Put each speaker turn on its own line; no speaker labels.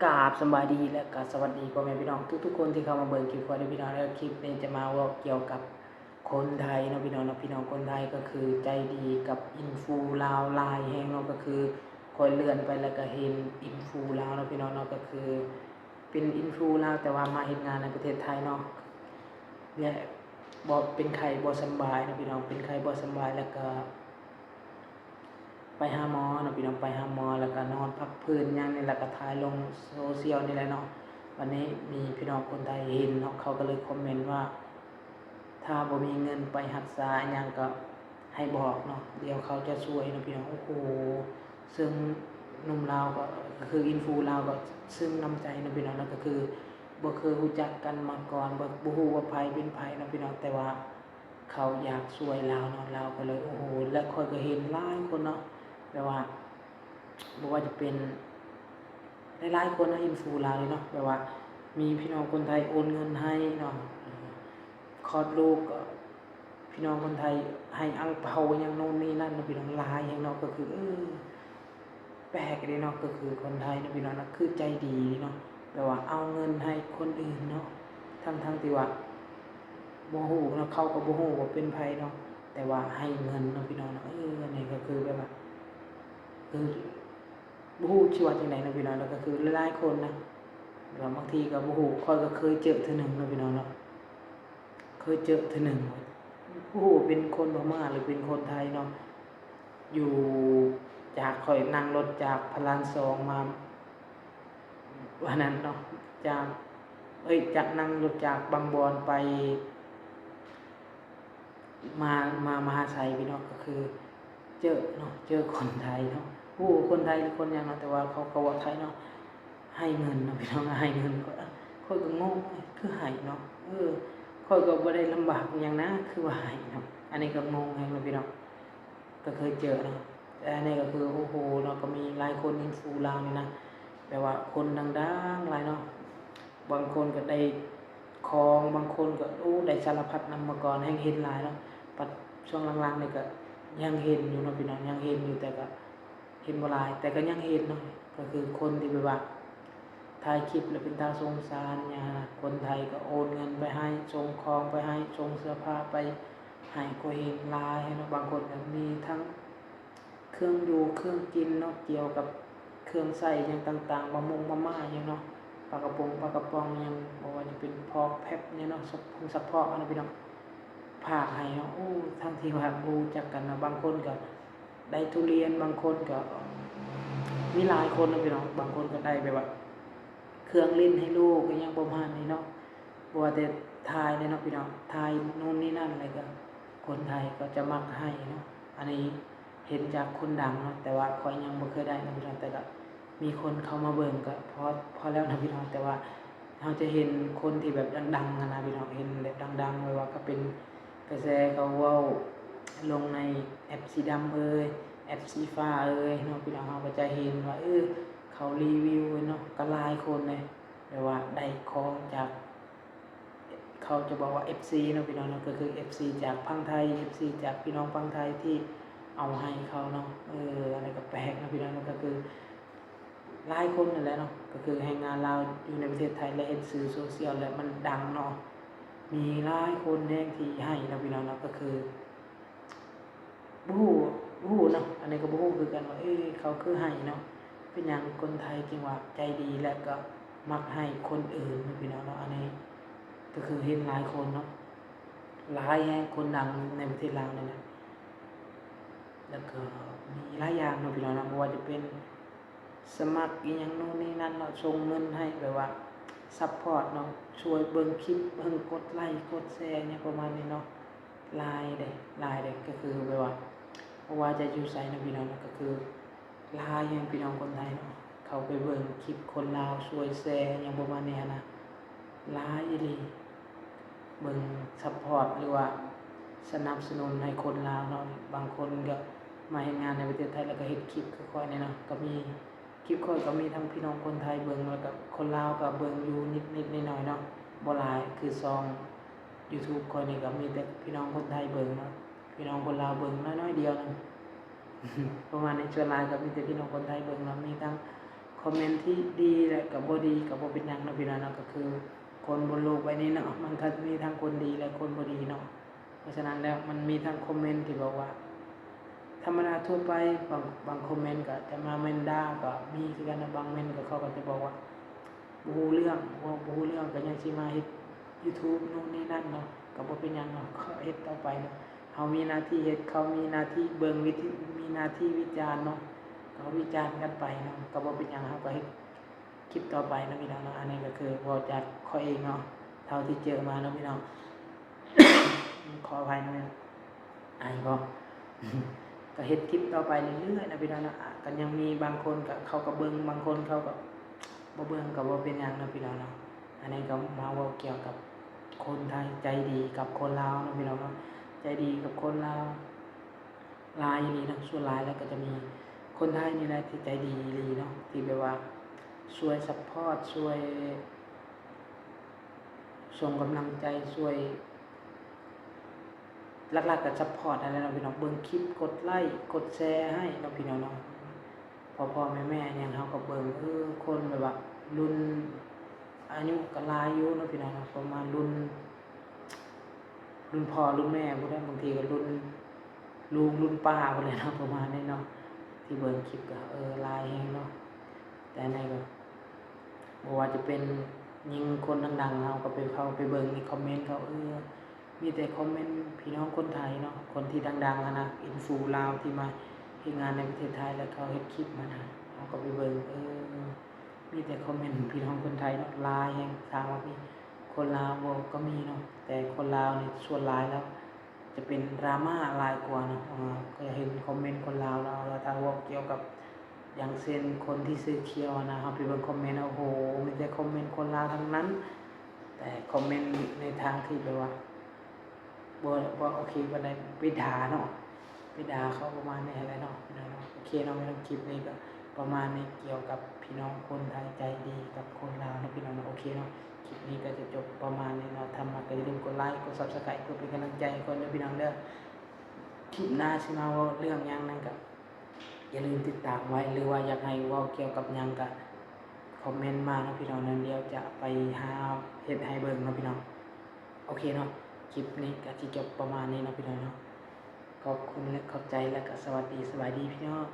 กราบสำบายดีและก็สวัสดีพ่อแม่พี่น้องทุกๆคนที่เข้ามาเบิ่งคลิปของพี่น้องแล้วคลิปนี้จะมาเว้าเกี่ยวกับคนไทยเนาะพี่น้องเนาะพี่น้องคนไทยก็คือใจดีกับอินฟูลาวลายแฮงเนาะก็คือคอยเลื่อนไปแล้วก็เห็นอินฟูลาวเนาะพี่น้องเนาะก็คือเป็นอินฟูลาวแต่ว่ามาเฮ็ดงานในประเทศไทยเนาะและบ่เป็นไข้บ่สำบายเนาะพี่น้องเป็นไข้บ่สำบายแล้วก็ไปหาหมอเนาะพี่น้องไปหาหมอแล้วก็นอนพักฟื้นอย่างนี้แล้วก็ถ่ายลงโซเชียลนี่แหละเนาะวันนี้มีพี่น้องคนไทยเห็นเนาะเขาก็เลยคอมเมนต์ว่าถ้าบ่มีเงินไปรักษาอิหยังก็ให้บอกเนาะเดี๋ยวเขาจะช่วยเนาะพี่น้องโอ้โหซึ่งหนุ่มลาวก็คืออินฟูลาวก็ซึ่งน้ำใจเนาะพี่น้องเนาะก็คือบ่เคยรู้จักกันมาก่อนบ่ฮู้ว่าไผเป็นไผเนาะพี่น้องแต่ว่าเขาอยากช่วยลาวเนาะลาวก็เลยโอ้โหและข้อยก็เห็นหลายคนเนาะแบบว่าบ่ว่าจะเป็นหลายๆคนเนาะอินฟูลาวเลยเนาะแบบว่ามีพี่น้องคนไทยโอนเงินให้เนาะคลอดลูกก็พี่น้องคนไทยให้อั่งเปาอย่างโน่นนี่นั่นเนาะพี่น้องหลายอย่างเนาะก็คือแปลกดีเนาะก็คือคนไทยเนาะพี่น้องเนาะคือใจดีเนาะแบบว่าเอาเงินให้คนอื่นเนาะทั้งที่ว่าบ่ฮู้เนาะเขาก็บ่ฮู้ว่าเป็นไผเนาะแต่ว่าให้เงินเนาะพี่น้องเนาะอันนี้ก็คือแบบว่าบ่ฮู้สิว่าจังได๋เนาะพี่น้องแล้วก็คือหลายๆคนนะแล้วบางทีก็บ่ฮู้ข้อยก็เคยเจอเทื่อหนึ่งเนาะพี่น้องเนาะเคยเจอเทื่อหนึ่งบ่ฮู้ว่าเป็นคนพม่าหรือเป็นคนไทยเนาะอยู่จากข้อยนั่งรถจากพระราม2มาวันนั้นเนาะจากจากนั่งรถจากบางบอนไปมหาไสพี่น้องก็คือเจอเนาะเจอคนไทยเนาะฮู้ว่าคนไทยหรือคนหยังเนาะแต่ว่าเขาก็เว้าไทยเนาะให้เงินเนาะพี่น้องให้เงินก็ข้อยก็งงคือให้เนาะข้อยก็บ่ได้ลำบากหยังนะคือว่าให้เนาะอันนี้ก็งงแฮงเนาะพี่น้องก็เคยเจอเนาะแต่อันนี้ก็คือโอ้โหเนาะก็มีหลายคนอินฟูลาวนี่นะแบบว่าคนดังๆหลายเนาะบางคนก็ได้ของบางคนก็ได้สารพัดนำมาก่อนแฮ่งเห็นหลายเนาะปัดช่วงหลังๆนี่ก็ยังเห็นอยู่เนาะพี่น้องยังเห็นอยู่แต่ก็เห็นบ่หลายแต่ก็ยังเห็นเนาะก็คือคนที่แบบว่าถ่ายคลิปแล้วเป็นตาสงสารเนี่ยคนไทยก็โอนเงินไปให้ส่งของไปให้ส่งเสื้อผ้าไปให้ก็เห็นหลายเนาะบางคนก็มีทั้งเครื่องอยู่เครื่องกินเนาะเกี่ยวกับเครื่องใช้หยังต่างๆมาม่าหยังเนาะปลากระป๋องหยังบ่ว่าจะเป็นพอกแพ็คเนี่ยเนาะซัพพอร์ตอันนั้นพี่น้องฝากให้เนาะทั้งที่ว่ารู้จักกันเนาะบางคนก็ได้ทุเรียนบางคนก็มีหลายคนเนาะพี่น้องบางคนก็ได้แบบว่าเครื่องเล่นให้ลูกก็ยังประมาณนี้เนาะบ่ว่าแต่ทายเนี่ยเนาะพี่น้องทายนู่นนี่นั่นอะไรก็คนไทยก็จะมักให้เนาะอันนี้เห็นจากคนดังเนาะแต่ว่าข้อยยังบ่เคยได้นะพี่น้องแต่ก็มีคนเข้ามาเบิ่งก็พอแล้วนะพี่น้องแต่ว่าเราจะเห็นคนที่แบบดังๆนะพี่น้องเห็นแบบดังๆเลยว่าก็เป็นกระแสเขาเว้าลงในแอปสีดำแอปสีฟ้าเนาะพี่น้องเราก็จะเห็นว่าเขารีวิวเนาะก็หลายคนเลยแบบว่าได้ของจากเขาจะบอกว่า FC เนาะพี่น้องเนาะก็คือ FC จากพังไทย FC จากพี่น้องพังไทยที่เอาให้เขาเนาะอะไรก็แปลกนะพี่น้องเนาะก็คือหลายคนนั่นแหละเนาะก็คือแรงงานลาวอยู่ในประเทศไทยและเห็นสื่อโซเชียลแล้วมันดังเนาะมีหลายคนแรงที่ให้นะพี่น้องเนาะก็คือบ่ฮู้เนาะอันนี้ก็บ่ฮู้คือกันว่าเขาคือให้เนาะเป็นหยังคนไทยจึงว่าใจดีและก็มักให้คนอื่นนะพี่น้องเนาะอันนี้ก็คือเห็นหลายคนเนาะหลายแฮงคนดังในประเทศลาวนี่นะแล้วก็มีหลายอย่างเนาะพี่น้องเนาะบ่ว่าจะเป็นสมัครอีหยังโน่นนี่นั่นเนาะส่งเงินให้แบบว่าซัปพอร์ตเนาะช่วยเบิ่งคลิปเบิ่งกดไลค์กดแชร์เนี่ยประมาณนี้เนาะหลายเด้ก็คือแบบว่าบ่ว่าจะอยู่ไสเนาะพี่น้องเนาะก็คือหลายแฮงพี่น้องคนไทยเนาะเข้าไปเบิ่งคลิปคนลาวช่วยแชร์หยังประมาณนี้นะหลายอีหลีเบิ่งซัปพอร์ตหรือว่าสนับสนุนให้คนลาวเนาะบางคนก็มาเฮ็ดงานในประเทศไทยแล้วก็เฮ็ดคลิปคือข้อยนี่เนาะก็มีคลิปข้อยก็มีทั้งพี่น้องคนไทยเบิ่งแล้วก็คนลาวก็เบิ่งอยู่นิดๆหน่อยๆเนาะบ่หลายคือช่อง YouTube ข้อยนี่ก็มีแต่พี่น้องคนไทยเบิ่งเนาะพี่น้องคนลาวเบิ่งน้อยๆเดียวนึง ประมาณนี้ส่วนหลายก็มีแต่พี่น้องคนไทยเบิ่งเนาะมีทั้งค คอมเมนต์ที่ดีและก็บ่ดีก็บ่เป็นหยังเนาะพี่น้องเนาะก็คือคนบนโลกใบนี้เนาะมันก็มีทั้งคนดีและคนบ่ดีเนาะเพราะฉะนั้นแล้วมันมีทั้งคอมเมนต์ที่บอกว่าธรรมดาทั่วไปบางคอมเมนต์ก็จะมาเมนด่าก็มีคือกันนะบางเมนต์ก็เขาก็จะบอกว่าบ่ฮู้เรื่องบ่ฮู้เรื่องก็ยังสิมาเฮ็ด YouTube นู่นนี่นั่นเนาะก็บ่เป็นหยังเนาะก็เฮ็ดต่อไปเนาะเฮามีหน้าที่เฮ็ดเขามีหน้าที่เบิ่งมีหน้าที่วิจารณ์เนาะก็วิจารณ์กันไปเนาะก็บ่เป็นหยังเฮาก็เฮ็ดคลิปต่อไปนะพี่น้องเนาะอันนี้ก็คือพอจากข้อยเองเนาะเท่าที่เจอมาเนาะพี่น้อง ขออภัยนะอายบ่ ก็เฮ็ดคลิปต่อไปเรื่อยๆนะพี่น้องเนาะก็ยังมีบางคนก็เขาก็เบิ่งบางคนเขาก็บ่เบิ่งก็บ่เป็นหยังนะพี่น้องเนาะอันนี้ก็มาเว้าเกี่ยวกับคนไทยใจดีกับคนลาวนะพี่น้องเนาะใจดีกับคนลาวหลายนี่นะส่วนหลายแล้วก็จะมีคนไทยนี่แหละที่ใจดีอีหลีเนาะที่แบบว่าช่วยซัพพอร์ตช่วยส่งกำลังใจช่วยหลักๆก็ซัพพอร์ตอะไรเนาะพี่น้องเบิ่งคลิปกดไลค์กดแชร์ให้เนาะพี่น้องเนาะพ่อๆแม่ๆหยังเฮาก็เบิ่งคนแบบว่ารุ่นอายุก็หลายอยู่เนาะพี่น้องเนาะประมาณรุ่นพ่อรุ่นแม่พุ่นแหละบางทีก็รุ่นลุงรุ่นป้าพุ่นแหละเนาะประมาณนี้เนาะที่เบิ่งคลิปก็หลายแฮงเนาะแต่ในก็บ่ว่าจะเป็นยิงคนดังๆเฮาก็ไปเข้าไปเบิ่งในคอมเมนต์เขามีแต่คอมเมนต์พี่น้องคนไทยเนาะคนที่ดังๆนะอินฟูลาวที่มาเฮ็ดงานในประเทศไทยแล้วเขาเฮ็ดคลิปมานะเฮาก็ไปเบิ่งมีแต่คอมเมนต์พี่น้องคนไทยเนาะหลายแฮงถามว่ามีคนลาวบ่ก็มีเนาะแต่คนลาวนี่ส่วนหลายแล้วจะเป็นดราม่าหลายกว่าเนาะก็เห็นคอมเมนต์คนลาวแล้วถ้าเว้าเกี่ยวกับอย่างเช่นคนที่ซื้อเคียวนะเฮาไปเบิ่งคอมเมนต์โอ้โหมีแต่คอมเมนต์คนลาวทั้งนั้นแต่คอมเมนต์ในทางที่แบบว่าบ่โอเคปานใดไปด่าเนาะไปด่าเขาประมาณนี้อะไรเนาะโอเคเนาะไม่ต้องคลิปนี้ก็ประมาณนี้เกี่ยวกับพี่น้องคนไทยใจดีกับคนลาวเนาะพี่น้องโอเคเนาะคลิปนี้ก็จะจบประมาณนี้เนาะทำมาก็อย่าลืมกดไลค์กด Subscribe เพื่อเป็นกำลังใจให้คนเด้อพี่น้องเด้อคลิปหน้าสิมาเว้าเรื่องหยังนั่นก็อย่าลืมติดตามไว้หรือว่าอยากให้เว้าเกี่ยวกับหยังก็คอมเมนต์มาเนาะพี่น้องนั้นเดี๋ยวจะไปหาเฮ็ดให้เบิ่งเนาะพี่น้องโอเคเนาะคลิปนี้ก็สิจบประมาณนี้เนาะพี่น้องเนาะขอบคุณและขอบใจและก็สวัสดีพี่น้อง